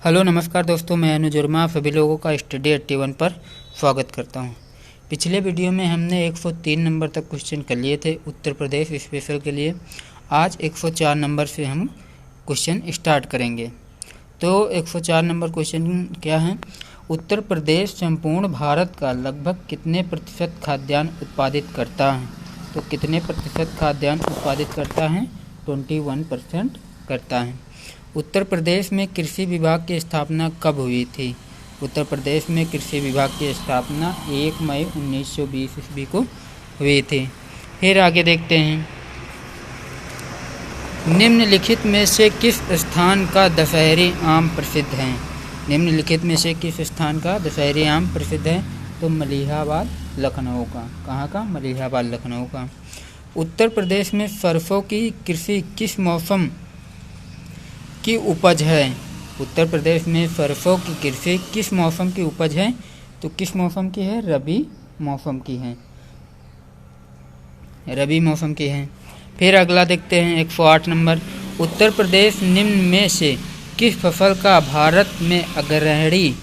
Hello नमस्कार दोस्तों, मैं अनुज वर्मा आप सभी लोगों का स्टडी 81 पर स्वागत करता हूं। पिछले वीडियो में हमने 103 नंबर तक क्वेश्चन कर लिए थे उत्तर प्रदेश स्पेशल के लिए। आज 104 नंबर से हम क्वेश्चन स्टार्ट करेंगे। तो 104 नंबर क्वेश्चन क्या है? उत्तर प्रदेश संपूर्ण भारत का लगभग कितने प्रतिशत खाद्यान्न उत्पादित करता है? तो कितने प्रतिशत खाद्यान्न उत्पादित करता है? 21% करता है। उत्तर प्रदेश में कृषि विभाग की स्थापना कब हुई थी? उत्तर प्रदेश में कृषि विभाग की स्थापना 1 मई 1920 ईस्वी को हुई थी। फिर आगे देखते हैं, निम्नलिखित में से किस स्थान का दशहरी आम प्रसिद्ध है? निम्नलिखित में से किस स्थान का दशहरी आम प्रसिद्ध है? तो मलिहाबाद लखनऊ का। कहाँ का? मलिहाबाद लखनऊ का। उत्तर प्रदेश में सरसों की कृषि किस मौसम की उपज है? उत्तर प्रदेश में सरसों की कृषि किस मौसम की उपज है? तो किस मौसम की है? रबी मौसम की है। रबी मौसम की है। फिर अगला देखते हैं 108 नंबर, उत्तर प्रदेश निम्न में से किस फसल का भारत में अग्रणी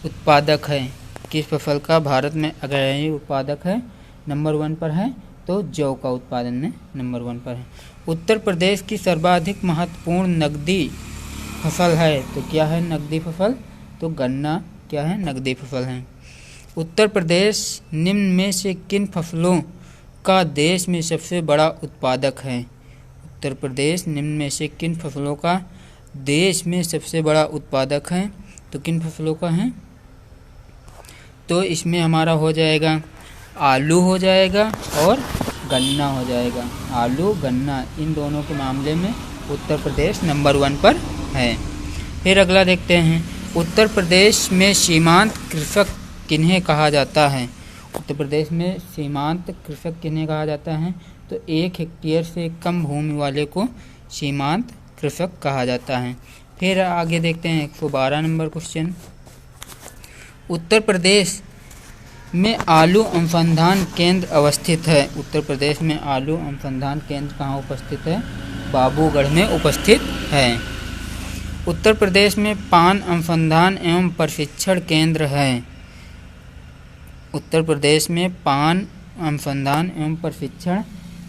उत्पादक है? किस फसल का भारत में अग्रणी उत्पादक है? नंबर 1 पर है तो जौ का उत्पादन में नंबर 1 पर है। उत्तर प्रदेश की सर्वाधिक महत्वपूर्ण नकदी फसल है तो क्या है? नकदी फसल। तो गन्ना क्या है? नकदी फसल है। उत्तर प्रदेश निम्न में से किन फसलों का देश में सबसे बड़ा उत्पादक है? उत्तर प्रदेश निम्न में से किन फसलों का देश में सबसे बड़ा उत्पादक है? तो किन फसलों का है? तो इसमें हमारा हो जाएगा आलू हो जाएगा और गन्ना हो जाएगा। आलू गन्ना इन दोनों के मामले में उत्तर प्रदेश नंबर 1 पर है। फिर अगला देखते हैं, उत्तर प्रदेश में सीमांत कृषक किन्हें कहा जाता है? उत्तर प्रदेश में सीमांत कृषक किन्हें कहा जाता है? तो 1 हेक्टेयर से कम भूमि वाले को सीमांत कृषक कहा जाता है। फिर आगे देखते हैं 112 नंबर क्वेश्चन, उत्तर प्रदेश में आलू अनुसंधान केंद्र अवस्थित है। उत्तर प्रदेश में आलू अनुसंधान केंद्र कहाँ उपस्थित है? बाबूगढ़ में उपस्थित है। उत्तर प्रदेश में पान अनुसंधान एवं प्रशिक्षण केंद्र है। उत्तर प्रदेश में पान अनुसंधान एवं प्रशिक्षण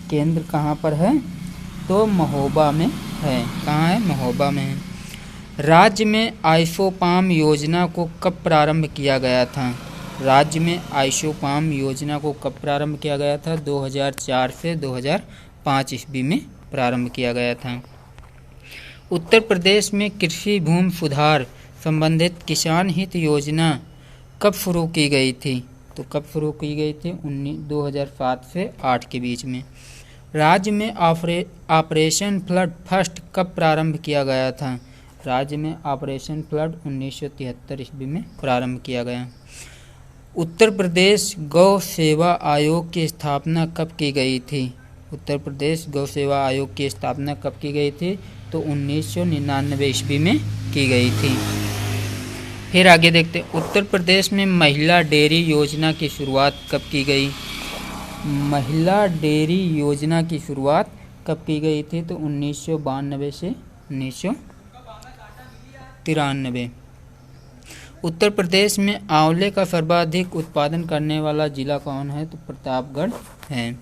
केंद्र कहाँ पर है? तो महोबा में है। कहाँ है? महोबा में है। राज्य में आइसोपाम योजना को कब प्रारंभ किया गया था? राज्य में आइसोपाम योजना को कब प्रारंभ किया गया था? 2004 से 2005 ईस्वी में प्रारंभ किया गया था। उत्तर प्रदेश में कृषि भूमि सुधार संबंधित किसान हित योजना कब शुरू की गई थी? तो कब शुरू की गई थी? 2007 से 8 के बीच में। राज्य में ऑपरेशन फ्लड फर्स्ट कब प्रारंभ किया गया था? राज्य में ऑपरेशन फ्लड 1973 ईस्वी में प्रारंभ किया गया। उत्तर प्रदेश गौ सेवा आयोग की स्थापना कब की गई थी? उत्तर प्रदेश गौ सेवा आयोग की स्थापना कब की गई थी? तो 1999 ईस्वी में की गई थी। फिर आगे देखते हैं, उत्तर प्रदेश में महिला डेयरी योजना की शुरुआत कब की गई? महिला डेयरी योजना की शुरुआत कब की गई थी? तो 1992 से 1993। उत्तर प्रदेश में आंवले का सर्वाधिक उत्पादन करने वाला जिला कौन है? तो प्रतापगढ़ है।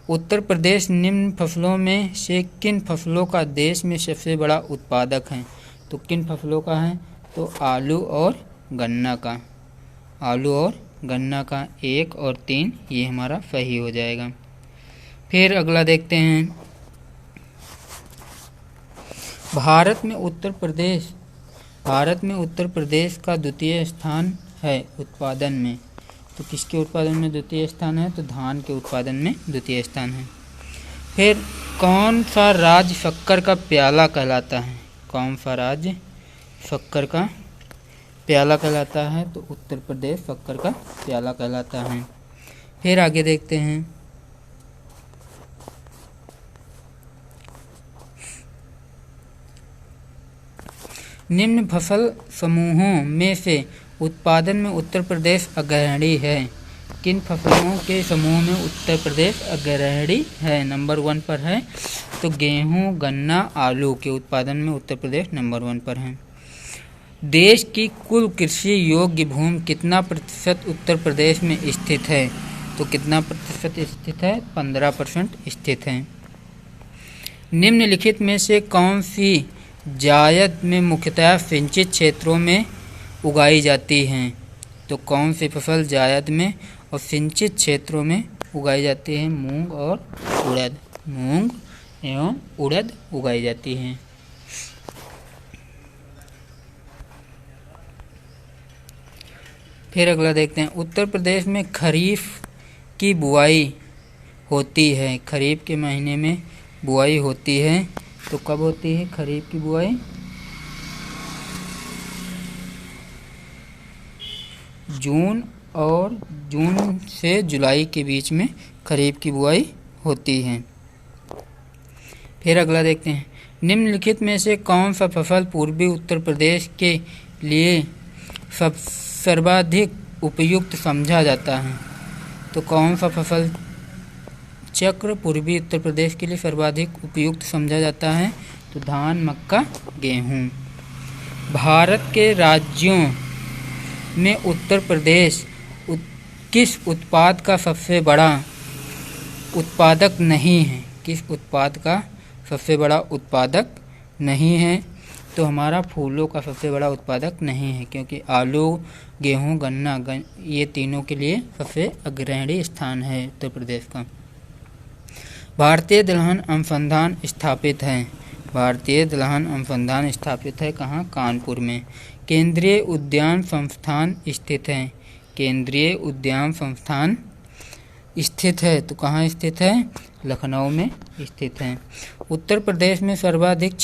उत्तर प्रदेश निम्न फसलों में से किन फसलों का देश में सबसे बड़ा उत्पादक है? तो किन फसलों का है? तो आलू और गन्ना का। आलू और गन्ना का 1 और 3 ये हमारा सही हो जाएगा। फिर अगला देखते हैं, भारत में उत्तर प्रदेश का द्वितीय स्थान है उत्पादन में। तो किसके उत्पादन में द्वितीय स्थान है? तो धान के उत्पादन में द्वितीय स्थान है। फिर कौन सा राज्य शक्कर का प्याला कहलाता है? कौन सा राज्य शक्कर का प्याला कहलाता है? तो उत्तर प्रदेश शक्कर का प्याला कहलाता है। फिर आगे देखते हैं, निम्न फसल समूहों में से उत्पादन में उत्तर प्रदेश अग्रणी है। किन फसलों के समूह में उत्तर प्रदेश अग्रणी है? नंबर 1 पर है तो गेहूं, गन्ना, आलू के उत्पादन में उत्तर प्रदेश नंबर 1 पर है। देश की कुल कृषि योग्य भूमि कितना प्रतिशत उत्तर प्रदेश में स्थित है? तो कितना प्रतिशत स्थित है? 15% स्थित है। निम्नलिखित में से कौन सी जायद में मुख्यतः सिंचित क्षेत्रों में उगाई जाती हैं? तो कौन सी फसल जायद में और सिंचित क्षेत्रों में उगाई जाती है? मूंग और उड़द। मूंग एवं उड़द उगाई जाती हैं। फिर अगला देखते हैं, उत्तर प्रदेश में खरीफ की बुआई होती है। खरीफ के महीने में बुआई होती है, तो कब होती है खरीफ की बुआई? जून से जुलाई के बीच में खरीफ की बुआई होती है। फिर अगला देखते हैं, निम्नलिखित में से कौन सा फसल पूर्वी उत्तर प्रदेश के लिए सर्वाधिक उपयुक्त समझा जाता है? तो कौन सा फसल चक्र पूर्वी उत्तर प्रदेश के लिए सर्वाधिक उपयुक्त समझा जाता है? तो धान, मक्का, गेहूँ। भारत के राज्यों में उत्तर प्रदेश किस उत्पाद का सबसे बड़ा उत्पादक नहीं है? किस उत्पाद का सबसे बड़ा उत्पादक नहीं है? तो हमारा फूलों का सबसे बड़ा उत्पादक नहीं है, क्योंकि आलू, गेहूं, गन्ना ये तीनों के लिए सबसे अग्रणी स्थान है उत्तर प्रदेश का। भारतीय दलहन अनुसंधान स्थापित है। भारतीय दलहन अनुसंधान स्थापित है कहाँ? कानपुर में। केंद्रीय उद्यान संस्थान स्थित है। केंद्रीय उद्यान संस्थान स्थित है, तो कहाँ स्थित है? लखनऊ में स्थित है। उत्तर प्रदेश में सर्वाधिक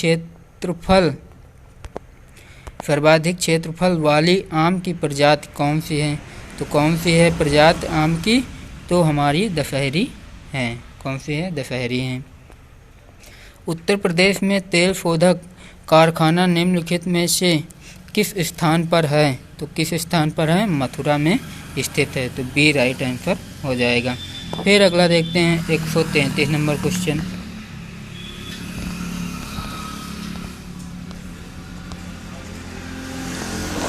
क्षेत्रफल वाली आम की प्रजाति कौन सी है? तो कौन सी है प्रजाति आम की? तो हमारी दशहरी है। कौन सी है? दशहरी है। उत्तर प्रदेश में तेल शोधक कारखाना निम्नलिखित में से किस स्थान पर है? तो किस स्थान पर है? मथुरा में स्थित है, तो बी राइट आंसर हो जाएगा। फिर अगला देखते हैं 133 नंबर क्वेश्चन।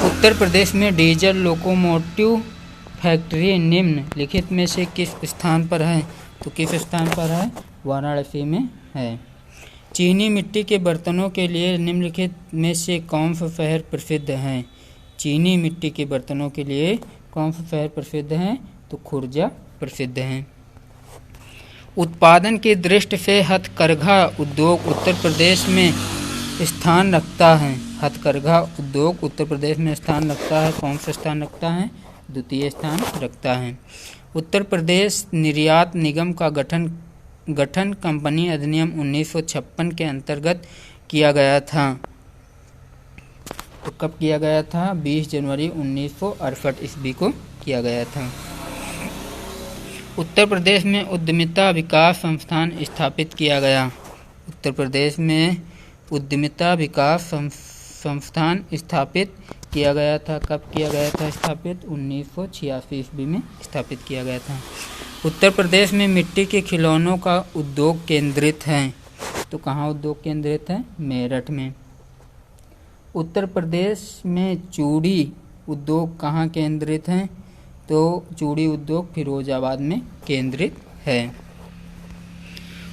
उत्तर प्रदेश में डीजल लोकोमोटिव फैक्ट्री निम्नलिखित में से किस स्थान पर है? तो किस स्थान पर है? वाराणसी में है। चीनी मिट्टी के बर्तनों के लिए निम्नलिखित में से कौन सा शहर प्रसिद्ध है? चीनी मिट्टी के बर्तनों के लिए कौन सा शहर प्रसिद्ध है? तो खुर्जा प्रसिद्ध है। उत्पादन की दृष्टि से हथकरघा उद्योग उत्तर प्रदेश में स्थान रखता है। हथकरघा उद्योग उत्तर प्रदेश में स्थान रखता है। कौन सा स्थान रखता है? द्वितीय स्थान रखता है। उत्तर प्रदेश निर्यात निगम का गठन कंपनी अधिनियम 1956 के अंतर्गत किया गया था। तो कब किया गया था? 20 जनवरी 1968 ईस्वी को किया गया था। उत्तर प्रदेश में उद्यमिता विकास संस्थान स्थापित किया गया। उत्तर प्रदेश में उद्यमिता विकास संस्थान स्थापित किया गया था। कब किया गया था स्थापित? 1986 ईस्वी में स्थापित किया गया था। उत्तर प्रदेश में मिट्टी के खिलौनों का उद्योग केंद्रित है। तो कहाँ उद्योग केंद्रित है? मेरठ में। उत्तर प्रदेश में चूड़ी उद्योग कहाँ केंद्रित है? तो चूड़ी उद्योग फिरोजाबाद में केंद्रित है।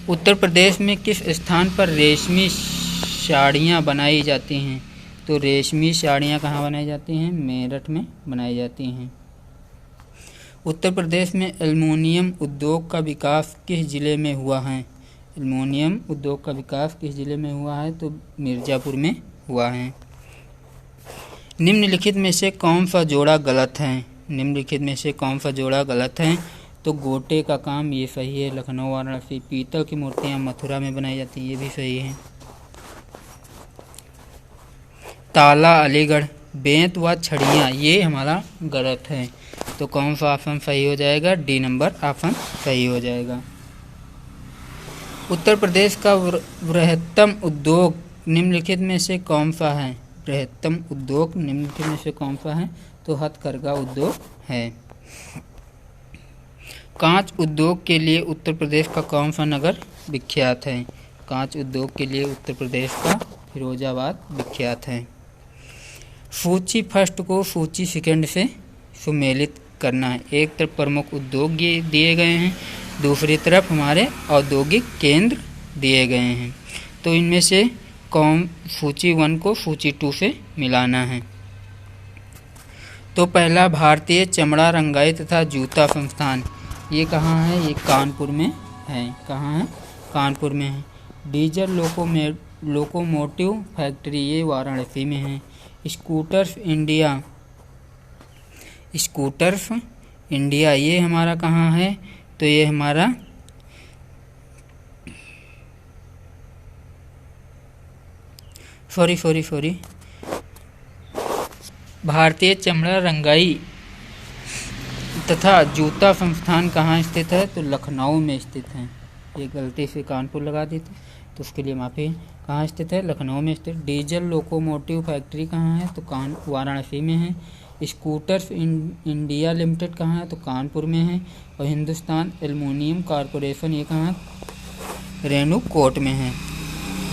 उत्तर प्रदेश में किस स्थान पर रेशमी साड़ियाँ बनाई जाती हैं? तो रेशमी साड़ियाँ कहाँ बनाई जाती हैं? मेरठ में बनाई जाती हैं। उत्तर प्रदेश में एल्युमिनियम उद्योग का विकास किस जिले में हुआ है? एल्युमिनियम उद्योग का विकास किस जिले में हुआ है? तो मिर्ज़ापुर में हुआ है। निम्नलिखित में से कौन सा जोड़ा गलत है? निम्नलिखित में से कौन सा जोड़ा गलत है? तो गोटे का काम ये सही है, लखनऊ वाराणसी। पीतल की मूर्तियाँ मथुरा में बनाई जाती हैं, ये भी सही है। ताला अलीगढ़, बेंत व छड़ियाँ ये हमारा गलत है। तो कौन सा ऑप्शन सही हो जाएगा? डी नंबर ऑप्शन सही हो जाएगा। उत्तर प्रदेश का बृहत्तम उद्योग निम्नलिखित में से कौन सा है? बृहत्तम उद्योग निम्नलिखित में से कौन सा है? तो हथकरघा उद्योग है। कांच उद्योग के लिए उत्तर प्रदेश का कौन सा नगर विख्यात है? कांच उद्योग के लिए उत्तर प्रदेश का फिरोजाबाद विख्यात है। सूची फर्स्ट को सूची सेकंड से सुमेलित करना है। एक तरफ प्रमुख उद्योग दिए गए हैं, दूसरी तरफ हमारे औद्योगिक केंद्र दिए गए हैं। तो इनमें से कौन सूची 1 को सूची 2 से मिलाना है। तो पहला भारतीय चमड़ा रंगाई तथा जूता संस्थान, ये कहाँ है? ये कानपुर में है। कहाँ है? कानपुर में है। डीजल लोकोमोटिव फैक्ट्री, ये वाराणसी में है। स्कूटर्स इंडिया ये हमारा कहाँ है? तो ये हमारा सॉरी भारतीय चमड़ा रंगाई तथा जूता संस्थान कहाँ स्थित है? तो लखनऊ में स्थित है। ये गलती से कानपुर लगा दी थी, तो उसके लिए माफ़ी। कहाँ स्थित है? लखनऊ में स्थित। डीजल लोकोमोटिव फैक्ट्री कहाँ है? तो वाराणसी में है। स्कूटर्स इंडिया लिमिटेड कहाँ है? तो कानपुर में है। और हिंदुस्तान एल्युमिनियम कॉरपोरेशन, ये कहाँ है? रेणुकूट में है।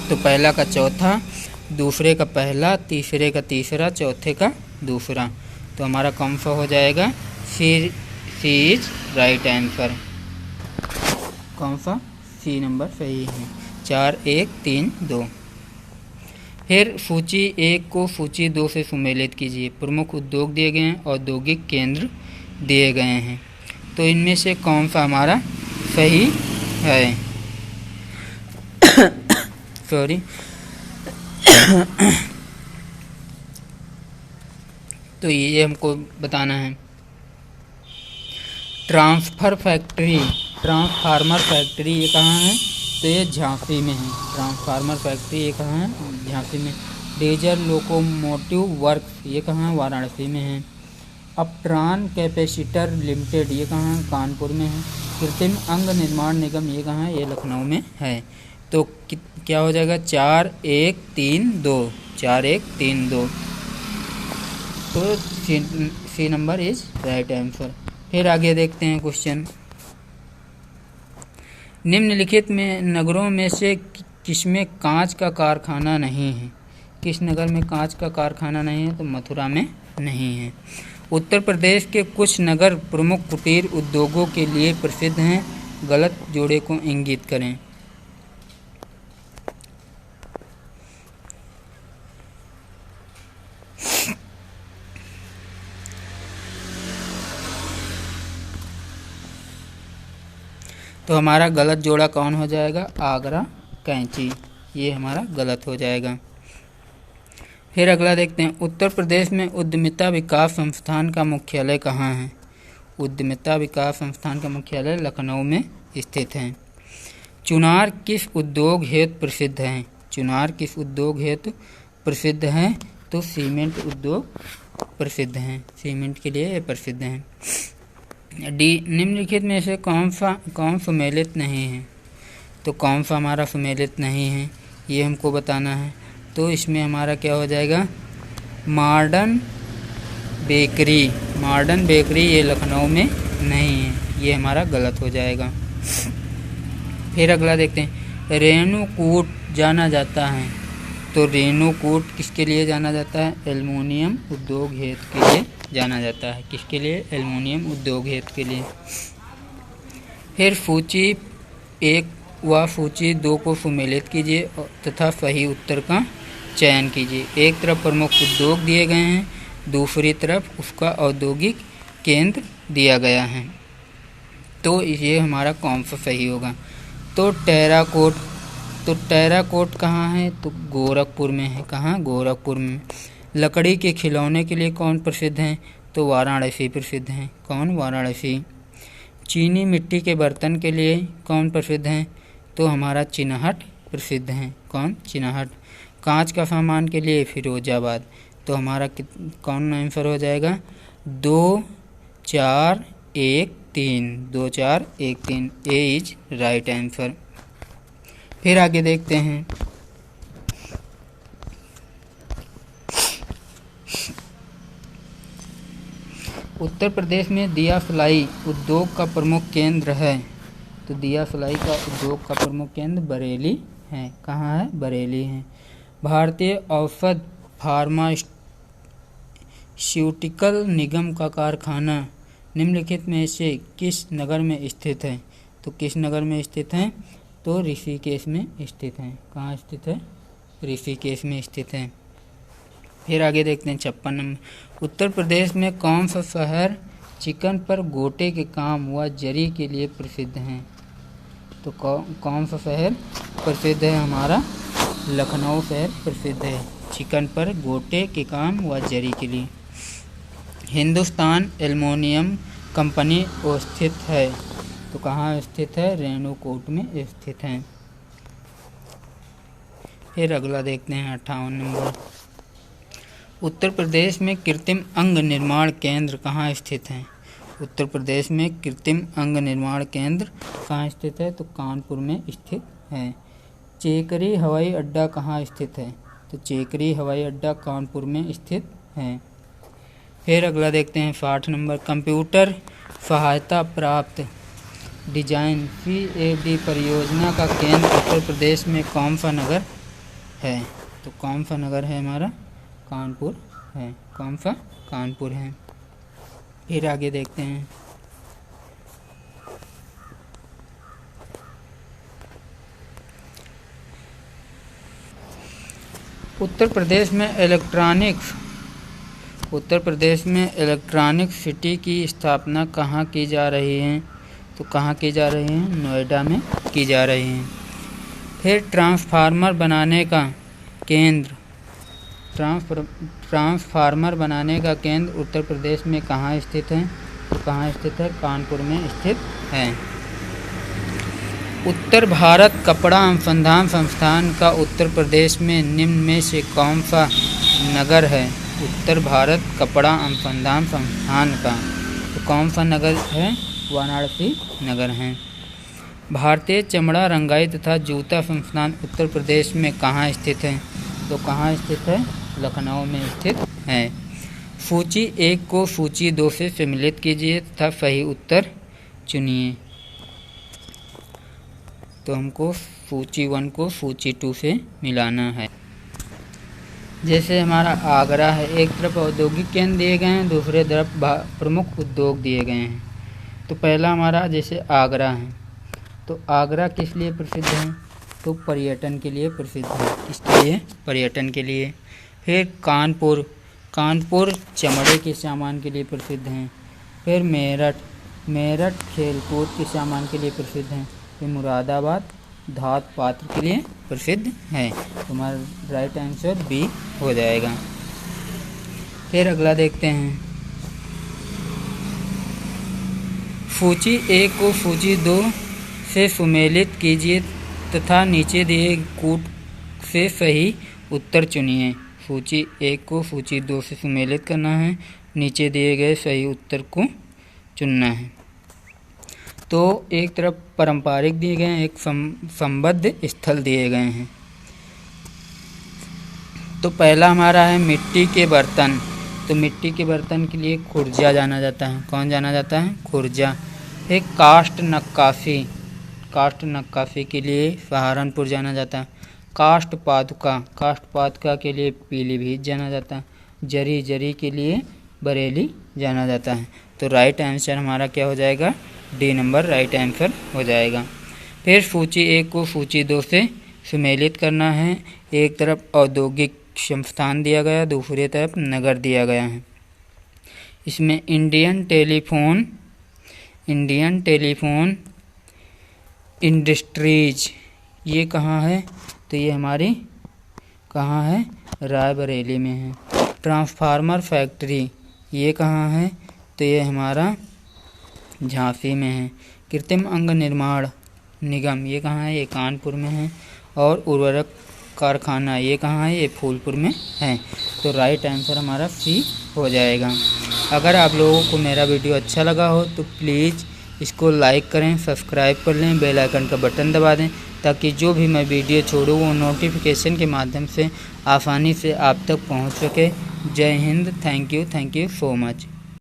तो पहला का चौथा, दूसरे का पहला, तीसरे का तीसरा, चौथे का दूसरा। तो हमारा कौन सा हो जाएगा? सी इज राइट आंसर। कौन सा? सी नंबर सही है। 4, 1, 3, 2। फिर सूची 1 को सूची 2 से सुमेलित कीजिए। प्रमुख उद्योग दिए गए हैं, औद्योगिक केंद्र दिए गए हैं। तो इनमें से कौन सा हमारा सही है? सॉरी तो ये हमको बताना है। ट्रांसफार्मर फैक्ट्री ये कहाँ है? तो ये झांसी में है। ट्रांसफार्मर फैक्ट्री ये कहाँ है? झांसी में। डीजल लोकोमोटिव वर्क्स ये कहाँ है? वाराणसी में है। अपट्रान कैपेसिटर लिमिटेड ये कहाँ है? कानपुर में है। कृत्रिम अंग निर्माण निगम ये कहाँ है? ये लखनऊ में है। तो क्या हो जाएगा? 4, 1, 3, 2। 4, 1, 3, 2। तो C number is right answer. फिर आगे देखते हैं क्वेश्चन। निम्नलिखित में नगरों में से किसमें कांच का कारखाना नहीं है? किस नगर में कांच का कारखाना नहीं है? तो मथुरा में नहीं है। उत्तर प्रदेश के कुछ नगर प्रमुख कुटीर उद्योगों के लिए प्रसिद्ध हैं। गलत जोड़े को इंगित करें। तो हमारा गलत जोड़ा कौन हो जाएगा? आगरा कैंची, ये हमारा गलत हो जाएगा। फिर अगला देखते हैं। उत्तर प्रदेश में उद्यमिता विकास संस्थान का मुख्यालय कहाँ है? उद्यमिता विकास संस्थान का मुख्यालय लखनऊ में स्थित है। चुनार किस उद्योग हेतु प्रसिद्ध है? चुनार किस उद्योग हेतु प्रसिद्ध है? तो सीमेंट उद्योग प्रसिद्ध हैं। सीमेंट के लिए प्रसिद्ध हैं। डी, निम्नलिखित में से कौन सुमेलित नहीं है? तो कौन सा हमारा सुमेलित नहीं है, ये हमको बताना है। तो इसमें हमारा क्या हो जाएगा? मॉडर्न बेकरी ये लखनऊ में नहीं है, ये हमारा गलत हो जाएगा। फिर अगला देखते हैं। रेणुकूट जाना जाता है, तो रेणुकूट किसके लिए जाना जाता है? एल्युमिनियम उद्योग हेतु के लिए जाना जाता है। किसके लिए? एल्युमिनियम उद्योग हेतु के लिए। फिर सूची 1 व सूची 2 को सुमेलित कीजिए तथा सही उत्तर का चयन कीजिए। एक तरफ प्रमुख उद्योग दिए गए हैं, दूसरी तरफ उसका औद्योगिक केंद्र दिया गया है। तो ये हमारा कौन सा सही होगा? तो टेराकोट कहाँ है? तो गोरखपुर में है। कहाँ? गोरखपुर में। लकड़ी के खिलौने के लिए कौन प्रसिद्ध हैं? तो वाराणसी प्रसिद्ध हैं। कौन? वाराणसी। चीनी मिट्टी के बर्तन के लिए कौन प्रसिद्ध हैं? तो हमारा चिनहट प्रसिद्ध हैं। कौन? चिनहट। कांच का सामान के लिए फिरोजाबाद। तो हमारा कौन आंसर हो जाएगा? 2, 4, 1, 3। 2, 4, 1, 3। ए इज राइट आंसर। फिर आगे देखते हैं। उत्तर प्रदेश में दिया सिलाई उद्योग का प्रमुख केंद्र है, तो दिया सिलाई का उद्योग का प्रमुख केंद्र बरेली है। कहाँ है? बरेली है। भारतीय औषध फार्मास्यूटिकल निगम का कारखाना निम्नलिखित में से किस नगर में स्थित है? तो किस नगर में स्थित है? तो ऋषिकेश में स्थित है। कहाँ स्थित है? ऋषिकेश में स्थित है। फिर आगे देखते हैं 56 नंबर। उत्तर प्रदेश में कौन सा शहर चिकन पर गोटे के काम व जरी के लिए प्रसिद्ध है? तो कौन सा शहर प्रसिद्ध है? हमारा लखनऊ शहर प्रसिद्ध है चिकन पर गोटे के काम व जरी के लिए। हिंदुस्तान एल्युमिनियम कंपनी स्थित है? तो कहाँ स्थित है? रेणुकूट में स्थित है। फिर अगला देखते हैं 58 नंबर। उत्तर प्रदेश में कृत्रिम अंग निर्माण केंद्र कहाँ स्थित है? उत्तर प्रदेश में कृत्रिम अंग निर्माण केंद्र कहाँ स्थित है? तो कानपुर में स्थित है। चेकरी हवाई अड्डा कहाँ स्थित है? तो चेकरी हवाई अड्डा कानपुर में स्थित है। फिर अगला देखते हैं 60 नंबर। कंप्यूटर सहायता प्राप्त डिजाइन CAD परियोजना का केंद्र उत्तर प्रदेश में कौन सा नगर है? तो कौन सा नगर है? हमारा कानपुर है। कौन सा? कानपुर है। फिर आगे देखते हैं उत्तर प्रदेश में इलेक्ट्रॉनिक सिटी की स्थापना कहाँ की जा रही है? तो कहाँ की जा रही है? नोएडा में की जा रही है। फिर ट्रांसफार्मर बनाने का केंद्र उत्तर प्रदेश में कहाँ स्थित है? तो कहाँ स्थित है? कानपुर में स्थित है। उत्तर भारत कपड़ा अनुसंधान संस्थान का उत्तर प्रदेश में निम्न में से कौन सा नगर है? उत्तर भारत कपड़ा अनुसंधान संस्थान का तो कौन सा नगर है? वाराणसी नगर है। भारतीय चमड़ा रंगाई तथा जूता संस्थान उत्तर प्रदेश में कहाँ स्थित है? तो कहाँ स्थित है? लखनऊ में स्थित है। सूची 1 को सूची 2 से सम्मिलित कीजिए तथा सही उत्तर चुनिए। तो हमको सूची 1 को सूची 2 से मिलाना है। जैसे हमारा आगरा है, एक तरफ औद्योगिक केंद्र दिए गए हैं, दूसरे तरफ प्रमुख उद्योग दिए गए हैं। तो पहला हमारा जैसे आगरा है, तो आगरा किस लिए प्रसिद्ध है? तो पर्यटन के लिए प्रसिद्ध है। किसके लिए? पर्यटन के लिए। फिर कानपुर चमड़े के सामान के लिए प्रसिद्ध हैं। फिर मेरठ खेलकूद के सामान के लिए प्रसिद्ध हैं। फिर मुरादाबाद धातु पात्र के लिए प्रसिद्ध है। तो हमारा राइट आंसर बी हो जाएगा। फिर अगला देखते हैं सूची 1 को सूची 2 से सम्मिलित कीजिए तथा नीचे दिए कूट से सही उत्तर चुनिए। सूची 1 को सूची 2 से सम्मिलित करना है, नीचे दिए गए सही उत्तर को चुनना है। तो एक तरफ पारंपरिक दिए गए हैं, एक संबद्ध स्थल दिए गए हैं। तो पहला हमारा है मिट्टी के बर्तन। तो मिट्टी के बर्तन के लिए खुर्जा जाना जाता है। कौन जाना जाता है? खुर्जा। एक काष्ठ नक्काशी के लिए सहारनपुर जाना जाता है। काष्ठ पादुका के लिए पीलीभीत जाना जाता है। जरी के लिए बरेली जाना जाता है। तो राइट आंसर हमारा क्या हो जाएगा? डी नंबर राइट आंसर हो जाएगा। फिर सूची 1 को सूची 2 से सम्मिलित करना है। एक तरफ औद्योगिक संस्थान दिया गया, दूसरी तरफ नगर दिया गया है। इसमें इंडियन टेलीफोन इंडस्ट्रीज ये कहाँ है? तो ये हमारी कहाँ है? रायबरेली में है। ट्रांसफार्मर फैक्ट्री ये कहाँ है? तो ये हमारा झांसी में है। कृत्रिम अंग निर्माण निगम ये कहाँ है? ये कानपुर में है। और उर्वरक कारखाना ये कहाँ है? ये फूलपुर में है। तो राइट आंसर हमारा सी हो जाएगा। अगर आप लोगों को मेरा वीडियो अच्छा लगा हो तो प्लीज़ इसको लाइक करें, सब्सक्राइब कर लें, बेल आइकन का बटन दबा दें ताकि जो भी मैं वीडियो छोड़ूँ वो नोटिफिकेशन के माध्यम से आसानी से आप तक पहुंच सके। जय Hind. Thank you so much.